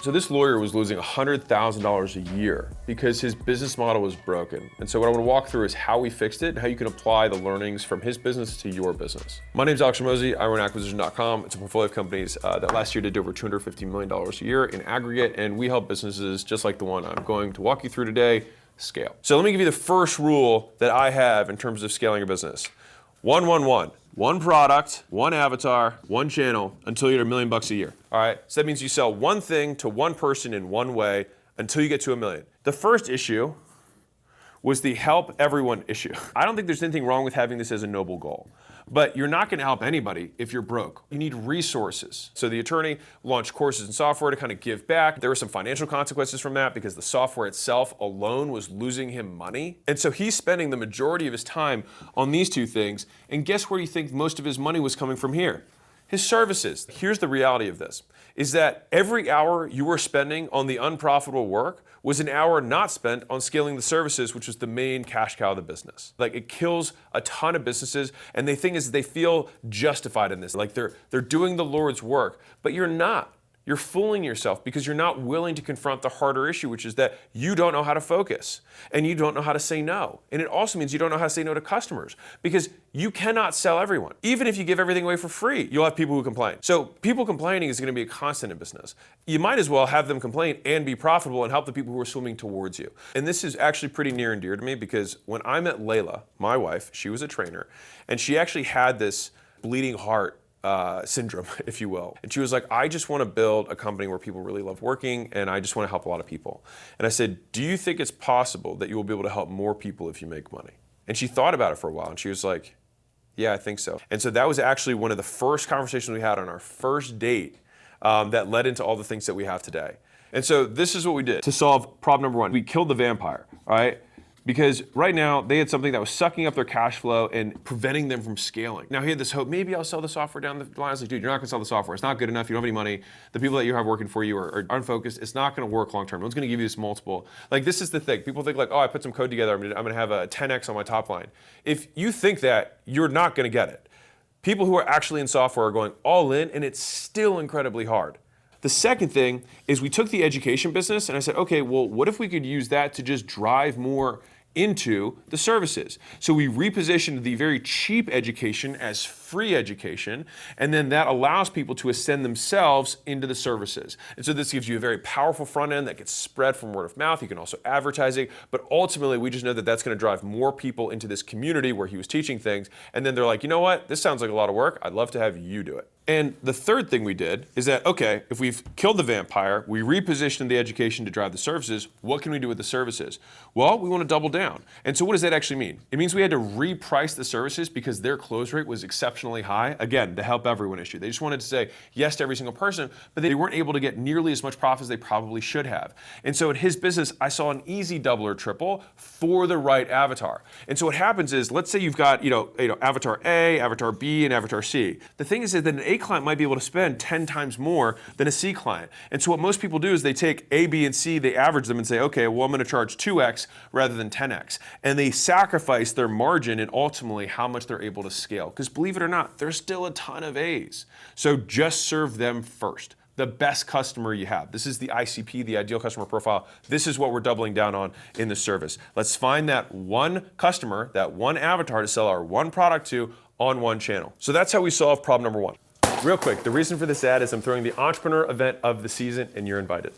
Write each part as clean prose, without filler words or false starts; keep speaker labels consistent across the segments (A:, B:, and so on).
A: So this lawyer was losing $100,000 a year because his business model was broken. And so what I want to walk through is how we fixed it and how you can apply the learnings from his business to your business. My name is Alex Ramosi. I run acquisition.com. It's a portfolio of companies that last year did over $250 million a year in aggregate. And we help businesses just like the one I'm going to walk you through today scale. So let me give you the first rule that I have in terms of scaling a business. 1-1-1. One product, one avatar, one channel until you're $1 million a year. All right, so that means you sell one thing to one person in one way until you get to $1 million. The first issue was the help everyone issue. I don't think there's anything wrong with having this as a noble goal, but you're not gonna help anybody if you're broke. You need resources. So the attorney launched courses and software to kind of give back. There were some financial consequences from that because the software itself alone was losing him money. And so he's spending the majority of his time on these two things. And guess where you think most of his money was coming from here? His services. Here's the reality of this, is that every hour you were spending on the unprofitable work was an hour not spent on scaling the services, which was the main cash cow of the business. Like, it kills a ton of businesses, and the thing is they feel justified in this. Like they're doing the Lord's work, but you're not. You're fooling yourself because you're not willing to confront the harder issue, which is that you don't know how to focus and you don't know how to say no. And it also means you don't know how to say no to customers because you cannot sell everyone. Even if you give everything away for free, you'll have people who complain. So people complaining is going to be a constant in business. You might as well have them complain and be profitable and help the people who are swimming towards you. And this is actually pretty near and dear to me because when I met Layla, my wife, she was a trainer, and she actually had this bleeding heart syndrome, if you will. And she was like, I just want to build a company where people really love working and I just want to help a lot of people. And I said, do you think it's possible that you will be able to help more people if you make money? And she thought about it for a while and she was like, yeah, I think so. And so that was actually one of the first conversations we had on our first date that led into all the things that we have today. And so this is what we did to solve problem number one. We killed the vampire, all right? Because right now they had something that was sucking up their cash flow and preventing them from scaling. Now he had this hope, maybe I'll sell the software down the line. I was like, dude, you're not gonna sell the software. It's not good enough. You don't have any money. The people that you have working for you are unfocused. It's not gonna work long term. No one's gonna give you this multiple. Like, this is the thing. People think like, oh, I put some code together. I'm gonna have a 10x on my top line. If you think that, you're not gonna get it. People who are actually in software are going all in, and it's still incredibly hard. The second thing is we took the education business and I said, okay, well, what if we could use that to just drive more into the services? So we repositioned the very cheap education as free education, and then that allows people to ascend themselves into the services. And so this gives you a very powerful front end that gets spread from word of mouth. You can also advertise it, but ultimately we just know that that's going to drive more people into this community where he was teaching things. And then they're like, you know what? This sounds like a lot of work. I'd love to have you do it. And the third thing we did is that, okay, if we've killed the vampire, we repositioned the education to drive the services, what can we do with the services? Well, we want to double down. And so what does that actually mean? It means we had to reprice the services because their close rate was exceptionally high. Again, the help everyone issue. They just wanted to say yes to every single person, but they weren't able to get nearly as much profit as they probably should have. And so in his business, I saw an easy double or triple for the right avatar. And so what happens is, let's say you've got avatar A, avatar B, and avatar C. The thing is that an A client might be able to spend 10 times more than a C client. And so what most people do is they take A, B, and C, they average them and say, okay, well, I'm going to charge 2x rather than 10x. And they sacrifice their margin and ultimately how much they're able to scale. Because believe it or not, there's still a ton of A's. So just serve them first. The best customer you have. This is the ICP, the ideal customer profile. This is what we're doubling down on in the service. Let's find that one customer, that one avatar to sell our one product to on one channel. So that's how we solve problem number one. Real quick, the reason for this ad is I'm throwing the entrepreneur event of the season and you're invited.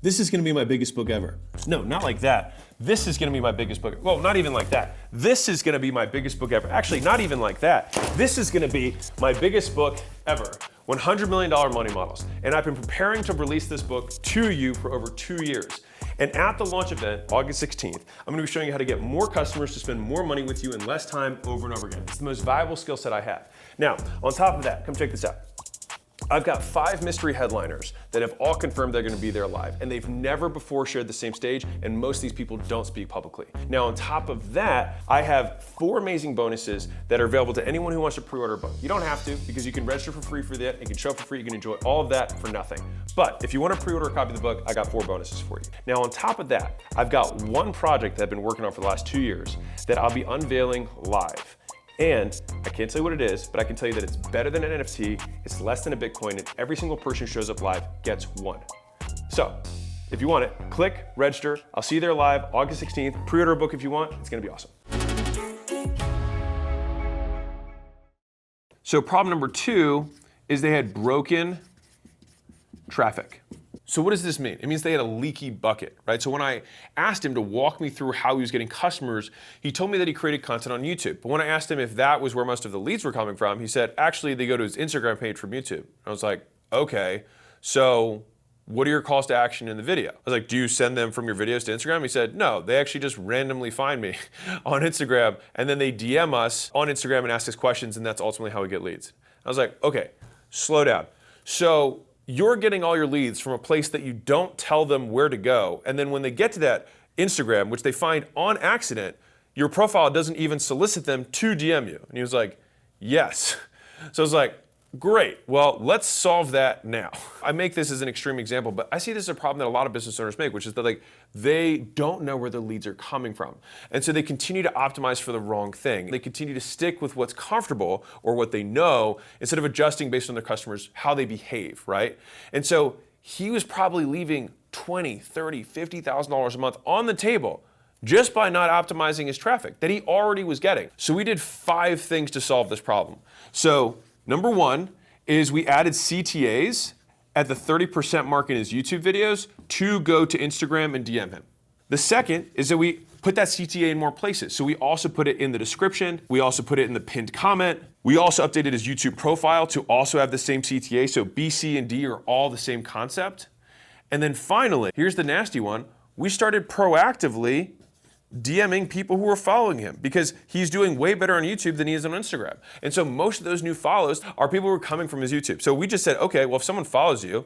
A: This is gonna be my biggest book ever. No, not like that. This is gonna be my biggest book. Well, not even like that. This is gonna be my biggest book ever. Actually, not even like that. This is gonna be my biggest book ever. $100 million money models. And I've been preparing to release this book to you for over 2 years. And at the launch event, August 16th, I'm gonna be showing you how to get more customers to spend more money with you in less time over and over again. It's the most valuable skill set I have. Now, on top of that, come check this out. I've got 5 mystery headliners that have all confirmed they're gonna be there live, and they've never before shared the same stage, and most of these people don't speak publicly. Now, on top of that, I have 4 amazing bonuses that are available to anyone who wants to pre-order a book. You don't have to, because you can register for free for that, you can show up for free, you can enjoy all of that for nothing. But if you wanna pre-order a copy of the book, I got 4 bonuses for you. Now, on top of that, I've got one project that I've been working on for the last 2 years that I'll be unveiling live. And I can't tell you what it is, but I can tell you that it's better than an NFT, it's less than a Bitcoin, and every single person who shows up live gets one. So, if you want it, click, register. I'll see you there live August 16th. Pre-order a book if you want. It's gonna be awesome. So problem number 2 is they had broken traffic. So what does this mean? It means they had a leaky bucket, right? So when I asked him to walk me through how he was getting customers, he told me that he created content on YouTube. But when I asked him if that was where most of the leads were coming from, he said, actually, they go to his Instagram page from YouTube. I was like, okay, so what are your calls to action in the video? I was like, do you send them from your videos to Instagram? He said, no, they actually just randomly find me on Instagram, and then they DM us on Instagram and ask us questions, and that's ultimately how we get leads. I was like, okay, slow down. So you're getting all your leads from a place that you don't tell them where to go, and then when they get to that Instagram, which they find on accident, your profile doesn't even solicit them to DM you. And he was like, yes. So I was like, great, well, let's solve that now. I make this as an extreme example, but I see this as a problem that a lot of business owners make, which is that they don't know where their leads are coming from. And so they continue to optimize for the wrong thing. They continue to stick with what's comfortable or what they know instead of adjusting based on their customers, how they behave, right? And so he was probably leaving $20,000, $30,000, $50,000 a month on the table just by not optimizing his traffic that he already was getting. So we did 5 things to solve this problem. So number 1 is we added CTAs at the 30% mark in his YouTube videos to go to Instagram and DM him. The second is that we put that CTA in more places. So we also put it in the description. We also put it in the pinned comment. We also updated his YouTube profile to also have the same CTA. So B, C, and D are all the same concept. And then finally, here's the nasty one. We started proactively DMing people who are following him because he's doing way better on YouTube than he is on Instagram. And so most of those new follows are people who are coming from his YouTube. So we just said, okay, well, if someone follows you,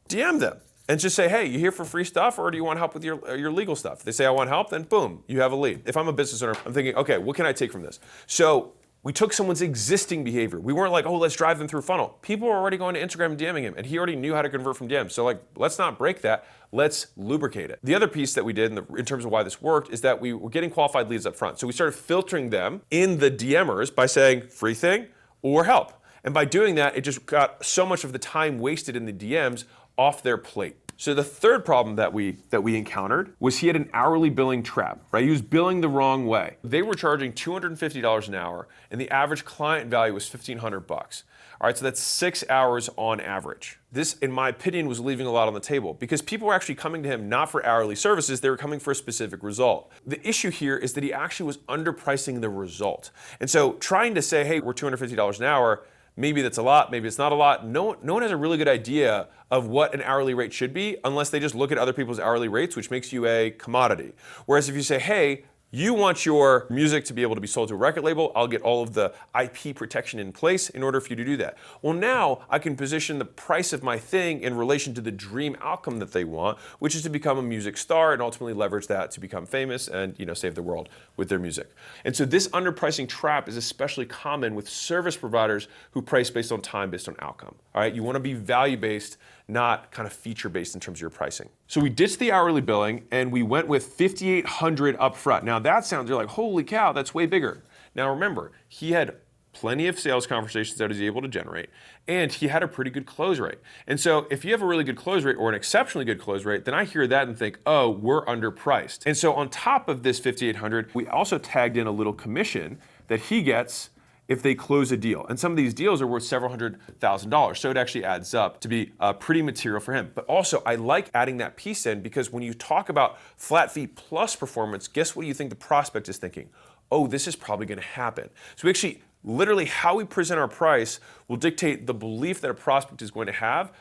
A: DM them and just say, hey, you here for free stuff or do you want help with your legal stuff? If they say, I want help, then boom, you have a lead. If I'm a business owner, I'm thinking, okay, what can I take from this? So we took someone's existing behavior. We weren't like, oh, let's drive them through funnel. People were already going to Instagram and DMing him, and he already knew how to convert from DMs. So let's not break that. Let's lubricate it. The other piece that we did in terms of why this worked is that we were getting qualified leads up front. So we started filtering them in the DMers by saying free thing or help. And by doing that, it just got so much of the time wasted in the DMs off their plate. So the third problem that we encountered was he had an hourly billing trap, right? He was billing the wrong way. They were charging $250 an hour, and the average client value was $1,500 bucks. All right, so that's 6 hours on average. This, in my opinion, was leaving a lot on the table because people were actually coming to him not for hourly services, they were coming for a specific result. The issue here is that he actually was underpricing the result. And so trying to say, hey, we're $250 an hour, maybe that's a lot, maybe it's not a lot. No one has a really good idea of what an hourly rate should be unless they just look at other people's hourly rates, which makes you a commodity. Whereas if you say, hey, you want your music to be able to be sold to a record label, I'll get all of the IP protection in place in order for you to do that. Well, now I can position the price of my thing in relation to the dream outcome that they want, which is to become a music star and ultimately leverage that to become famous and save the world with their music. And so this underpricing trap is especially common with service providers who price based on time, based on outcome. All right, you want to be value-based, not kind of feature-based in terms of your pricing. So we ditched the hourly billing and we went with $5,800 up front. Now that sounds, you're like, holy cow, that's way bigger. Now remember, he had plenty of sales conversations that he was able to generate, and he had a pretty good close rate. And so if you have a really good close rate or an exceptionally good close rate, then I hear that and think, oh, we're underpriced. And so on top of this $5,800, we also tagged in a little commission that he gets if they close a deal. And some of these deals are worth several $100,000. So it actually adds up to be pretty material for him. But also, I like adding that piece in because when you talk about flat fee plus performance, guess what you think the prospect is thinking? Oh, this is probably gonna happen. So we actually, literally how we present our price will dictate the belief that a prospect is going to have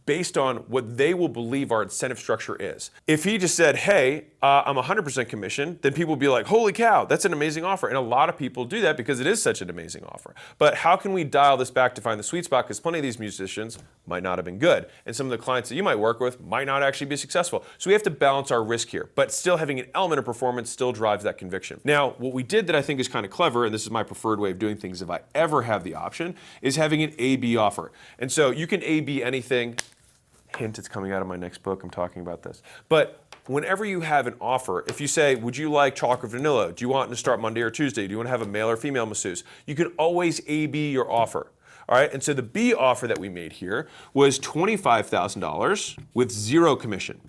A: based on what they will believe our incentive structure is. If he just said, hey, I'm 100% commission, then people will be like, holy cow, that's an amazing offer. And a lot of people do that because it is such an amazing offer. But how can we dial this back to find the sweet spot? Because plenty of these musicians might not have been good. And some of the clients that you might work with might not actually be successful. So we have to balance our risk here. But still having an element of performance still drives that conviction. Now, what we did that I think is kind of clever, and this is my preferred way of doing things if I ever have the option, is having an A-B offer. And so you can A-B anything. Hint, it's coming out of my next book, I'm talking about this. But whenever you have an offer, if you say, would you like chocolate vanilla? Do you want to start Monday or Tuesday? Do you want to have a male or female masseuse? You can always A/B your offer. All right, and so the B offer that we made here was $25,000 with 0 commission.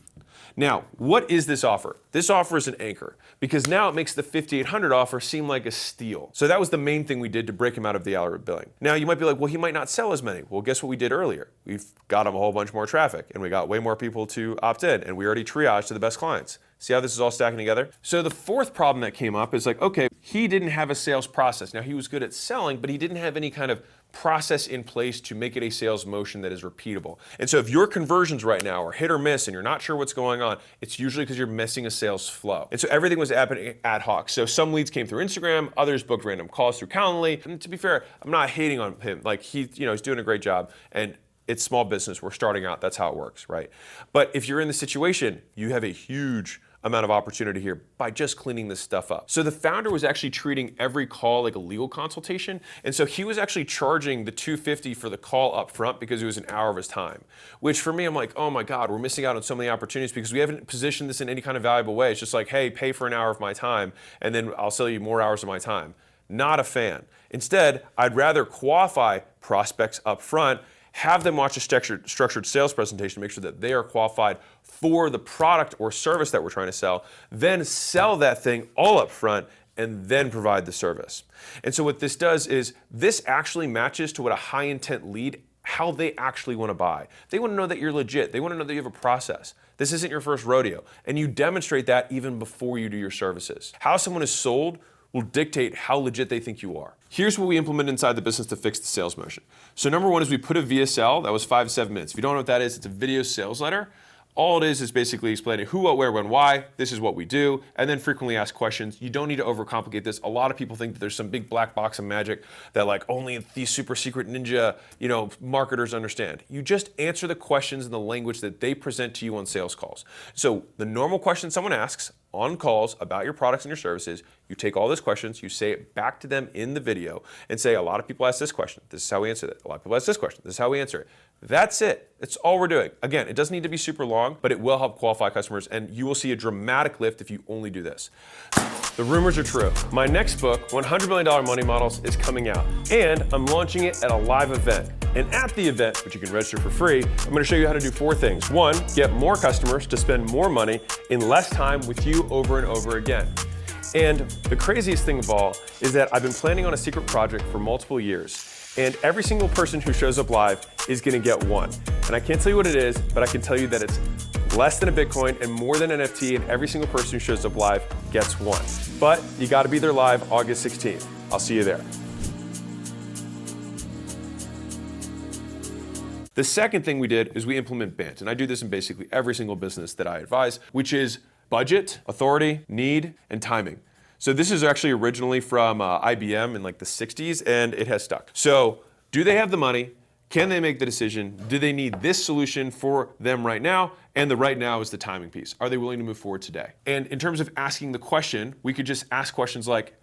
A: Now, what is this offer? This offer is an anchor because now it makes the $5,800 offer seem like a steal. So that was the main thing we did to break him out of the hourly billing. Now you might be like, well, he might not sell as many. Well, guess what we did earlier? We've got him a whole bunch more traffic and we got way more people to opt in and we already triaged to the best clients. See how this is all stacking together? So the fourth problem that came up is like, okay, he didn't have a sales process. Now he was good at selling, but he didn't have any kind of process in place to make it a sales motion that is repeatable. And so if your conversions right now are hit or miss and you're not sure what's going on, it's usually because you're missing a sales flow. And so everything was happening ad hoc. So some leads came through Instagram, others booked random calls through Calendly. And to be fair, I'm not hating on him. Like he's doing a great job and it's small business. We're starting out. That's how it works, right? But if you're in the situation, you have a huge amount of opportunity here by just cleaning this stuff up. So the founder was actually treating every call like a legal consultation. And so he was actually charging the $250 for the call up front because it was an hour of his time, which for me, I'm like, oh my God, we're missing out on so many opportunities because we haven't positioned this in any kind of valuable way. It's just like, hey, pay for an hour of my time and then I'll sell you more hours of my time. Not a fan. Instead, I'd rather qualify prospects up front, have them watch a structured sales presentation to make sure that they are qualified for the product or service that we're trying to sell, then sell that thing all up front and then provide the service. And so what this does is this actually matches to what a high intent lead, how they actually want to buy. They want to know that you're legit. They want to know that you have a process. This isn't your first rodeo. And you demonstrate that even before you do your services. How someone is sold will dictate how legit they think you are. Here's what we implement inside the business to fix the sales motion. So number one is we put a VSL, that was 5 to 7 minutes. If you don't know what that is, it's a video sales letter. All it is basically explaining who, what, where, when, why, this is what we do, and then frequently asked questions. You don't need to overcomplicate this. A lot of people think that there's some big black box of magic that like only these super secret ninja, marketers understand. You just answer the questions in the language that they present to you on sales calls. So the normal question someone asks on calls about your products and your services, you take all those questions, you say it back to them in the video and say, a lot of people ask this question. This is how we answer it. A lot of people ask this question. This is how we answer it. That's it. That's all we're doing. Again, it doesn't need to be super long, but it will help qualify customers and you will see a dramatic lift if you only do this. The rumors are true. My next book, $100 Million Money Models, is coming out and I'm launching it at a live event. And at the event, which you can register for free, I'm gonna show you how to do 4 things. 1, get more customers to spend more money in less time with you over and over again. And the craziest thing of all is that I've been planning on a secret project for multiple years. And every single person who shows up live is gonna get 1. And I can't tell you what it is, but I can tell you that it's less than a Bitcoin and more than an NFT, and every single person who shows up live gets 1. But you gotta be there live August 16th. I'll see you there. The second thing we did is we implement BANT, and I do this in basically every single business that I advise, which is budget, authority, need, and timing. So this is actually originally from IBM in like the 60s, and it has stuck. So do they have the money? Can they make the decision? Do they need this solution for them right now? And the right now is the timing piece. Are they willing to move forward today? And in terms of asking the question, we could just ask questions like,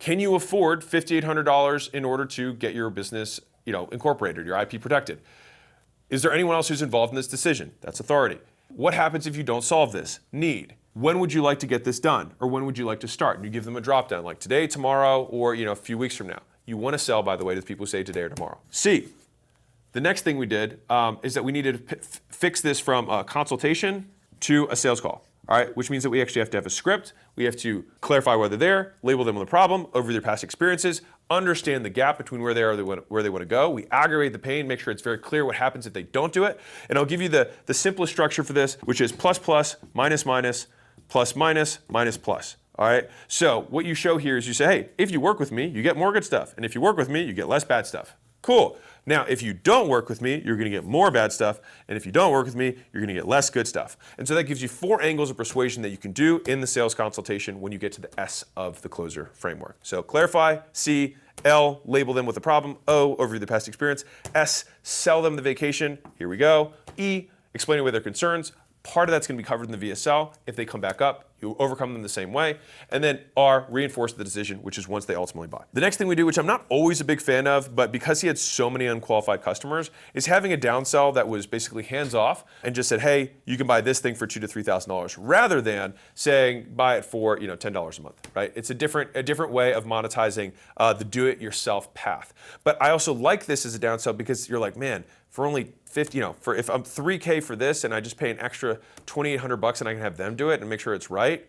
A: can you afford $5,800 in order to get your business incorporated, your IP protected? Is there anyone else who's involved in this decision? That's authority. What happens if you don't solve this? Need. When would you like to get this done? Or when would you like to start? And you give them a drop down, like today, tomorrow, or a few weeks from now. You want to sell, by the way, to the people who say today or tomorrow. C. The next thing we did is that we needed to fix this from a consultation to a sales call. All right, which means that we actually have to have a script. We have to clarify why they're there, label them with a problem, over their past experiences, understand the gap between where they are and where they want to go. We aggravate the pain, make sure it's very clear what happens if they don't do it. And I'll give you the simplest structure for this, which is plus plus, minus minus, plus minus, minus plus. All right, so what you show here is you say, hey, if you work with me, you get more good stuff. And if you work with me, you get less bad stuff. Cool. Now, if you don't work with me, you're going to get more bad stuff. And if you don't work with me, you're going to get less good stuff. And so that gives you 4 angles of persuasion that you can do in the sales consultation when you get to the S of the closer framework. So clarify, C, L, label them with a problem, O, overview the past experience, S, sell them the vacation, here we go, E, explain away their concerns, Part of that's going to be covered in the VSL. If they come back up, you overcome them the same way. And then R, reinforce the decision, which is once they ultimately buy. The next thing we do, which I'm not always a big fan of, but because he had so many unqualified customers, is having a downsell that was basically hands off and just said, hey, you can buy this thing for $2,000 to $3,000, rather than saying buy it for $10 a month, right? It's a different way of monetizing the do-it-yourself path. But I also like this as a downsell because you're like, man, for only 50, if I'm $3K for this and I just pay an extra $2,800 and I can have them do it and make sure it's right,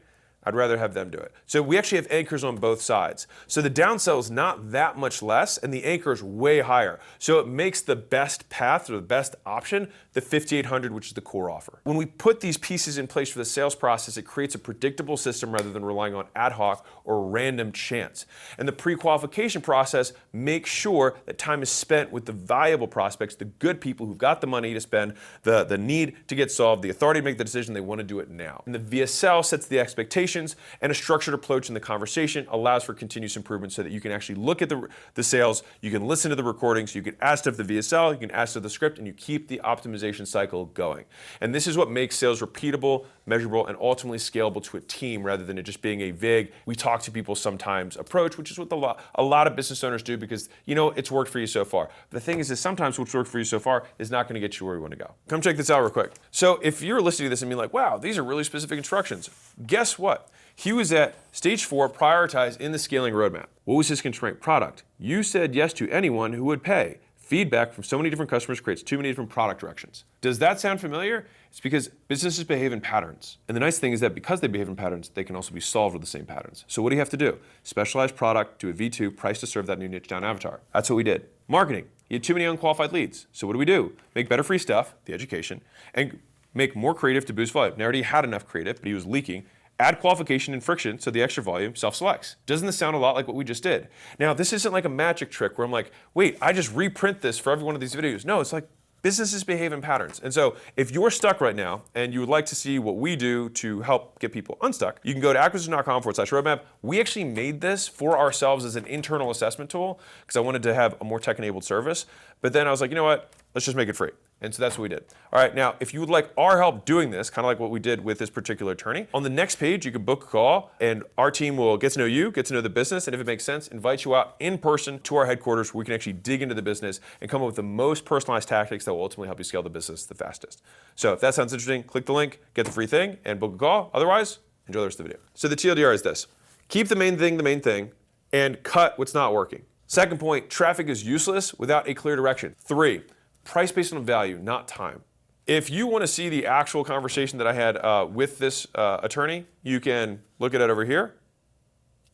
A: I'd rather have them do it. So we actually have anchors on both sides. So the downsell is not that much less and the anchor is way higher. So it makes the best path or the best option the $5,800, which is the core offer. When we put these pieces in place for the sales process, it creates a predictable system rather than relying on ad hoc or random chance. And the pre-qualification process makes sure that time is spent with the valuable prospects, the good people who've got the money to spend, the need to get solved, the authority to make the decision, they want to do it now. And the VSL sets the expectations, and a structured approach in the conversation allows for continuous improvement so that you can actually look at the sales, you can listen to the recordings, you can add stuff to the VSL, you can add stuff to the script, and you keep the optimization cycle going. And this is what makes sales repeatable, measurable, and ultimately scalable to a team rather than it just being a vague, we talk to people sometimes approach, which is what a lot of business owners do because it's worked for you so far. But the thing is sometimes what's worked for you so far is not going to get you where you want to go. Come check this out real quick. So if you're listening to this and being like, wow, these are really specific instructions, guess what? He was at stage 4, prioritize in the scaling roadmap. What was his constraint? Product. You said yes to anyone who would pay. Feedback from so many different customers creates too many different product directions. Does that sound familiar? It's because businesses behave in patterns. And the nice thing is that because they behave in patterns, they can also be solved with the same patterns. So what do you have to do? Specialized product, do a V2, price to serve that new niche down avatar. That's what we did. Marketing. You had too many unqualified leads. So what do? Make better free stuff, the education, and make more creative to boost volume. Now, already had enough creative, but he was leaking. Add qualification and friction so the extra volume self-selects. Doesn't this sound a lot like what we just did? Now, this isn't like a magic trick where I'm like, wait, I just reprint this for every one of these videos. No, it's like businesses behave in patterns. And so if you're stuck right now and you would like to see what we do to help get people unstuck, you can go to acquisition.com/roadmap. We actually made this for ourselves as an internal assessment tool because I wanted to have a more tech-enabled service. But then I was like, you know what? Let's just make it free. And so that's what we did. All right, now, if you would like our help doing this, kind of like what we did with this particular attorney, on the next page, you can book a call, and our team will get to know you, get to know the business, and if it makes sense, invite you out in person to our headquarters where we can actually dig into the business and come up with the most personalized tactics that will ultimately help you scale the business the fastest. So if that sounds interesting, click the link, get the free thing, and book a call. Otherwise, enjoy the rest of the video. So the TLDR is this. Keep the main thing, and cut what's not working. Second point, traffic is useless without a clear direction. 3, price based on value, not time. If you want to see the actual conversation that I had with this attorney, you can look at it over here.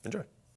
A: Enjoy.